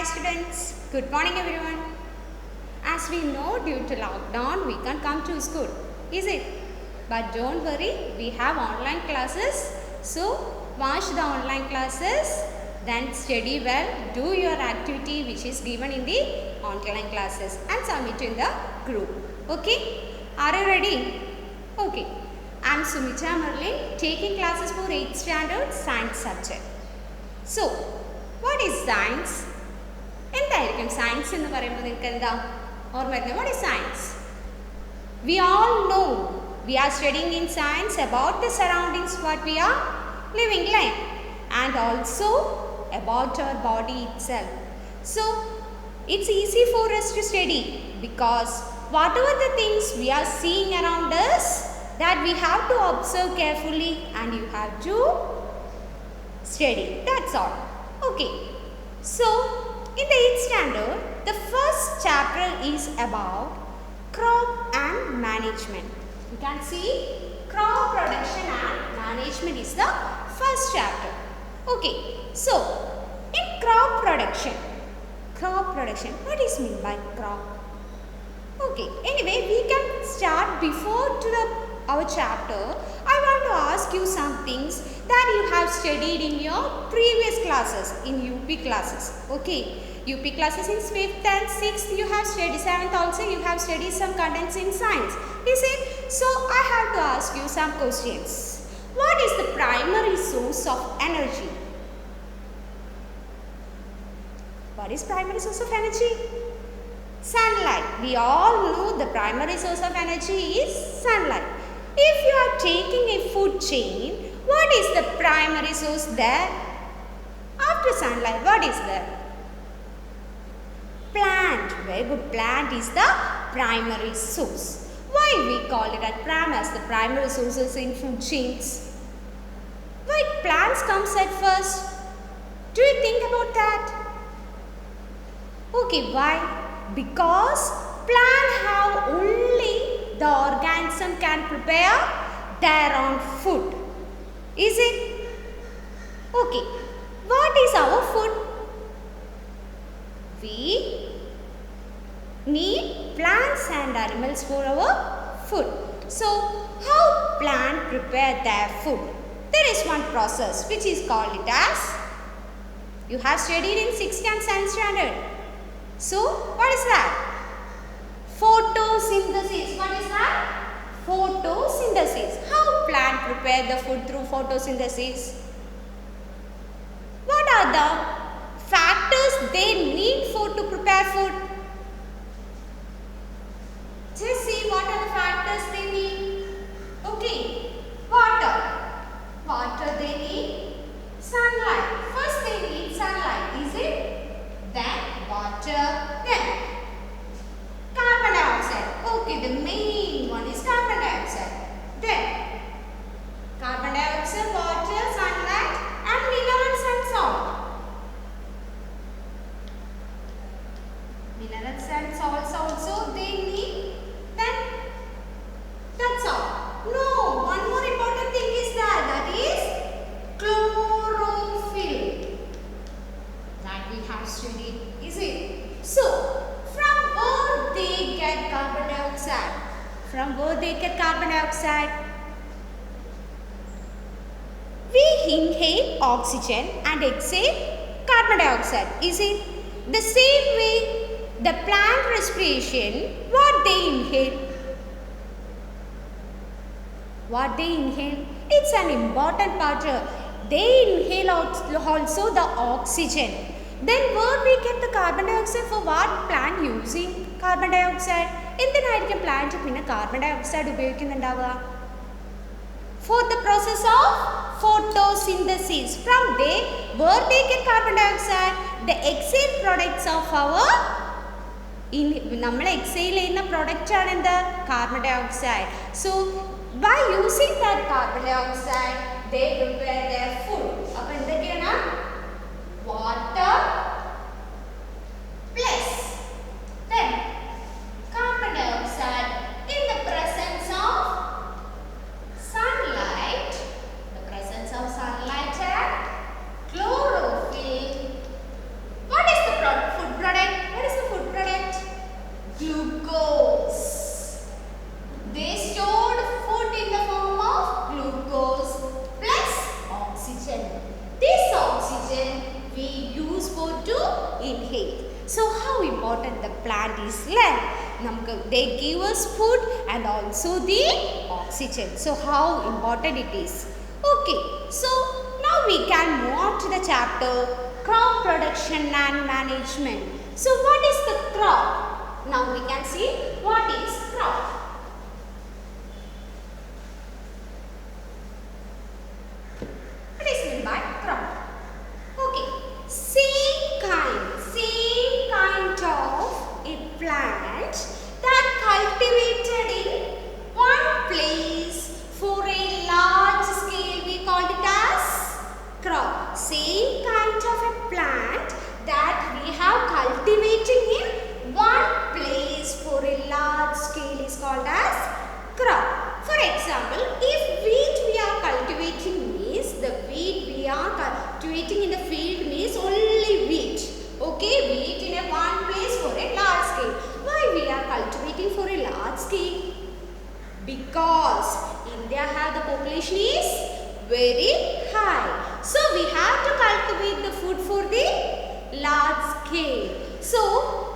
students. Good morning everyone. As we know, due to lockdown, we can't come to school, is it? But don't worry, we have online classes. So, watch the online classes, then study well, do your activity which is given in the online classes and submit in the group. Okay? Are you ready? Okay. I am Sumita Merlin, taking classes for 8th standard science subject. So, what is science? എന്തായിരിക്കും science എന്ന് പറയുമ്പോൾ നിങ്ങൾക്ക് എന്താ ഓർമ്മ വരുന്നത്? What is science? We all know we are studying in science about the surroundings what we are living like and also about our body itself. So, it's easy for us to study because whatever the things we are seeing around us that we have to observe carefully and you have to study. That's all. Okay. So, in the 8th standard, the first chapter is about crop and management. You can see crop production and management is the first chapter. Okay. So, in crop production, what is mean by crop? Okay. Anyway, we can start before to our chapter. I want to ask you some things that you have studied in your previous classes, in UP classes. Okay. UP classes in 5th and 6th you have studied, 7th also you have studied some contents in science. Is it? So, I have to ask you some questions. What is the primary source of energy? What is primary source of energy? Sunlight. We all know the primary source of energy is sunlight. If you are taking a food chain, what is the primary source there? After sunlight, what is there? Plant. Very good. Plant is the primary source. Why we call it at as the primary sources in food chains? Why plants comes at first? Do you think about that? Okay, why? Because plant have only the organism can prepare their own food. Is it? Okay. What is our food? We need plants and animals for our food. So, how plants prepare their food? There is one process which is called it as, you have studied in 6th and 7th standard. So, what is that? Photosynthesis. What is that? Photosynthesis. How plants prepare the food through photosynthesis? What are the factors they need for to prepare food? Just see what are the factors they need. Okay. Water. Water they need. Sunlight. First they need sunlight. Is it? Then water. Then carbon dioxide. Okay. The main one is carbon dioxide. Then carbon dioxide, water, sunlight and minerals and salt. Minerals and salts also they need. Then that's all. No, one more important thing is that is chlorophyll. That we have studied. Is it? So, from where they get carbon dioxide? From where they get carbon dioxide? We inhale oxygen and exhale carbon dioxide. Is it? The same way the plant respiration, what they inhale? What they inhale? It's an important part. They inhale also the oxygen. Then where we get the carbon dioxide? For what plant using carbon dioxide? എന്തിനായിരിക്കും plant പിന്നെ carbon dioxide ഉപയോഗിക്കുന്നുണ്ടാവുക? For the process of photosynthesis. From there, where they get carbon dioxide? The exhale products of our നമ്മൾ exhale ചെയ്യുന്ന product ആണ് എന്ത്? Carbon dioxide. So, by using that carbon dioxide, they prepare their food. അപ്പോൾ എന്തൊക്കെയാണ്? Water plus then carbon dioxide in the presence of sunlight. The presence of sunlight and chlorophyll. What is the food So how important the plant is like? They give us food and also the oxygen. So how important it is. Okay, so now we can move on to the chapter crop production and management. So what is the crop? Now we can see what is crop. What is meant by crop? Okay, same kind of a plant that cultivated in one place for a large scale, we called it as crop. Same kind of a plant that we have cultivating in one place for a large scale is called as crop. For example, if wheat we are cultivating means the wheat we are cultivating in the field means only wheat. Okay, wheat in a one place for a large scale. Why we are cultivating for a large scale? Because India have the population is very high. So we have to cultivate the food for the large scale. So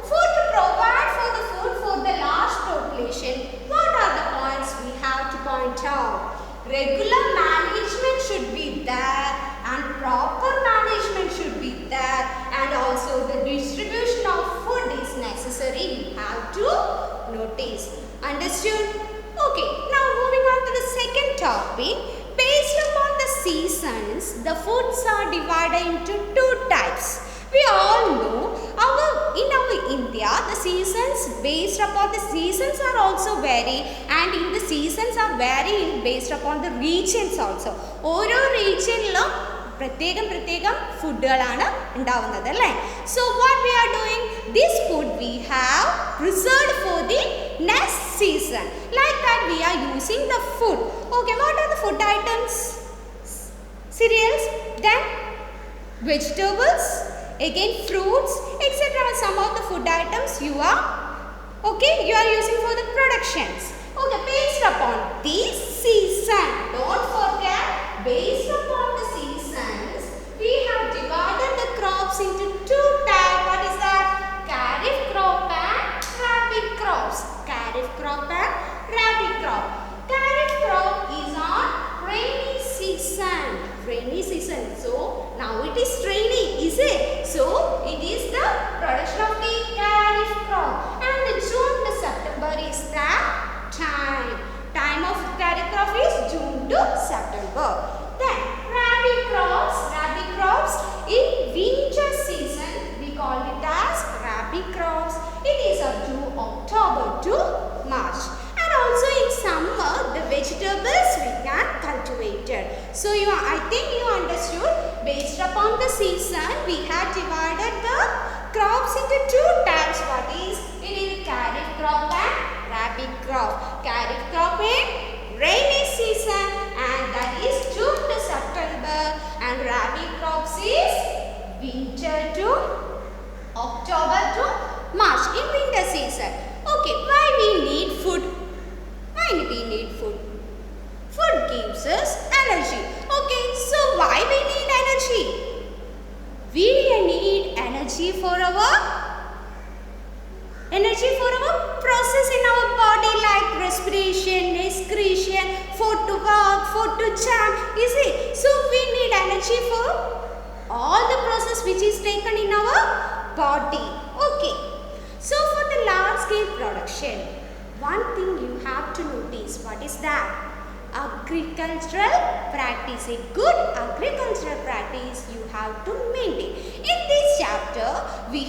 for to provide for the food for the large population, what are the points we have to point out? Regular management should be there and proper management should be there, and also the distribution of food is necessary. You have to notice. Understood? Okay, now moving on to the second topic. Based upon the seasons, the foods are divided into two types. We all know in our India, the seasons based upon the seasons are also vary, and in the seasons are varying based upon the regions also. ഓരോ റീജിയനിലും പ്രത്യേകം ഫുഡുകളാണ് ഉണ്ടാവുന്നത് അല്ലേ. So what we are doing, this food we have preserved for the next season. Like that we are using the food. Okay, what are the food items? Cereals, then vegetables, again fruits, etc. Some of the food items you are using for the productions. Okay, based upon this season, don't forget, based upon the seasons, we have divided the crops into two types. What is that? Kharif crop and rabi crops. Kharif crop and rabi crop. Kharif crop is on rainy season. Rainy season. So now it is rainy, is it? So it is the production of the kharif crop. And the June to September is the time. Time of kharif crop is June to September. Then rabi crops in winter season we call it as rabi crops. It is up to October to March. And also in summer the vegetables we can cultivate it. So I think you understood. Based upon the season we have divided the crops into two types. What is it? Is kharif crop and rabi crop. Kharif crop in rainy season, and that is June to September, and rabi crops is winter to October to March, in winter season. Okay, why we need food? Why we need food? Food gives us energy. Okay, so why we need energy? We need energy for our process in our body, like respiration, excretion, for to walk, for to jump, is it? So we need energy for all the process which is taken in our body. Okay, so for the large scale production, one thing you have to notice. What is that? Agricultural practice. A good agricultural practice you have to maintain. In this chapter we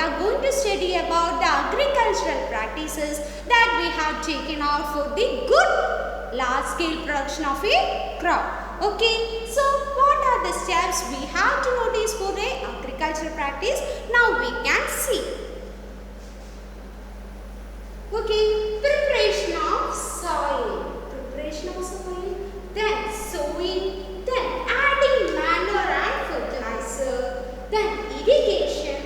are going to study about the agricultural practices that we have taken out for the good large scale production of a crop. Okay, so what are the steps we have to notice for the agricultural practice? Now we can see. Okay, preparation of soil. Then sowing, then adding manure and fertilizer, then irrigation.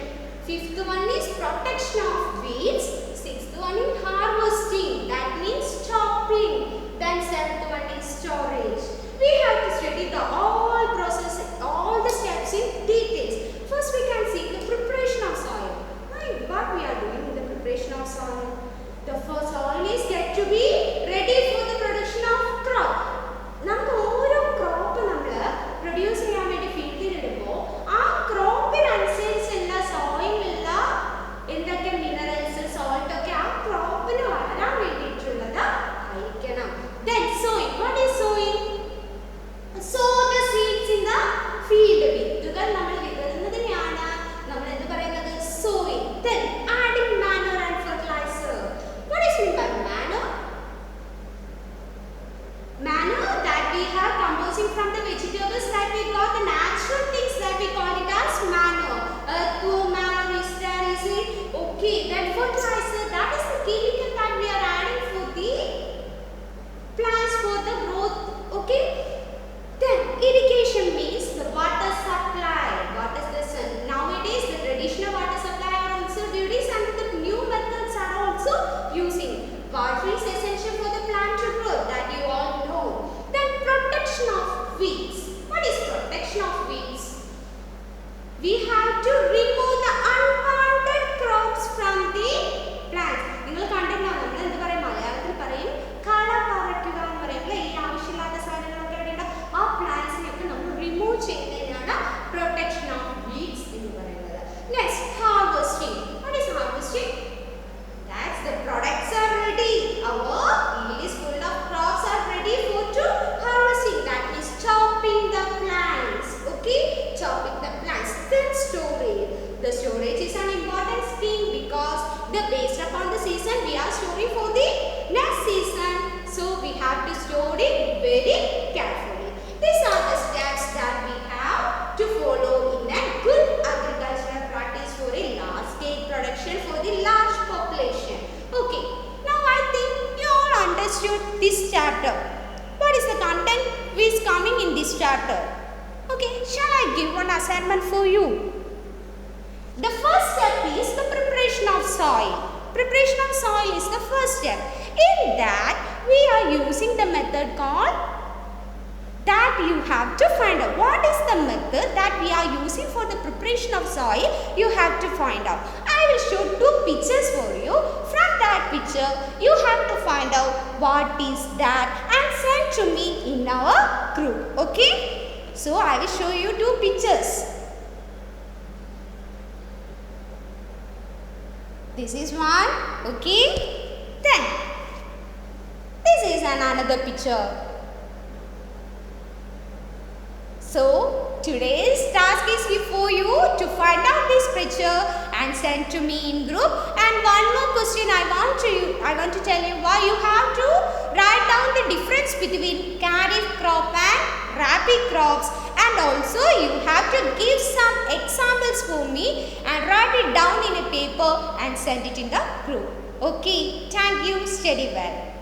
Fifth one is protection of weeds. Sixth one is harvesting, that means chopping. Then seventh one is storage. We have to study the all process, all the steps in details. First we can see the preparation of soil. Why have to remove the unwanted crops from the plants. നിങ്ങൾ കണ്ടിട്ടുണ്ടാവും നമ്മൾ എന്ത് പറയും മലയാളത്തിൽ പറയും കള പറിക്കുക എന്ന് പറയും അല്ലേ ഈ ആവശ്യമില്ലാത്ത സാധനങ്ങളൊക്കെ എവിടെയുണ്ട് ആ പ്ലാന്റ്സിനെയൊക്കെ നമ്മൾ റിമൂവ് ചെയ്യുന്നതിനാണ് പ്രൊട്ടക്ഷൻ ഓഫ് വീഡ്സ് എന്ന് പറയുന്നത്. Next harvesting. What is harvesting? That's the products are ready. Our field is full of crops are ready for to harvesting. That is chopping the plants. Okay, chopping the plants. Then storage. The storage is an important thing because based upon the season we are storing for the next season. So we have to store it very carefully. These are the steps that we have to follow in a good agricultural practice for a large scale production for the large population. Okay, now I think you all understood this chapter. What is the content which is coming in this chapter? Okay, shall I give one assignment for you? The first step is the preparation of soil. Preparation of soil is the first step. In that, we are using the method called that you have to find out. What is the method that we are using for the preparation of soil? You have to find out. I will show two pictures for you. From that picture, you have to find out what is that and send to me in our group. Okay? So, I will show you two pictures. This is one. Okay? Then, this is another picture. So, today's task is for you to find out this picture and send to me in group. And one more question I want to tell you why you have to write down the difference between kharif crop and rabi crops, and also you have to give some examples for me and write it down in a paper and send it in the group. Okay, thank you. Study well.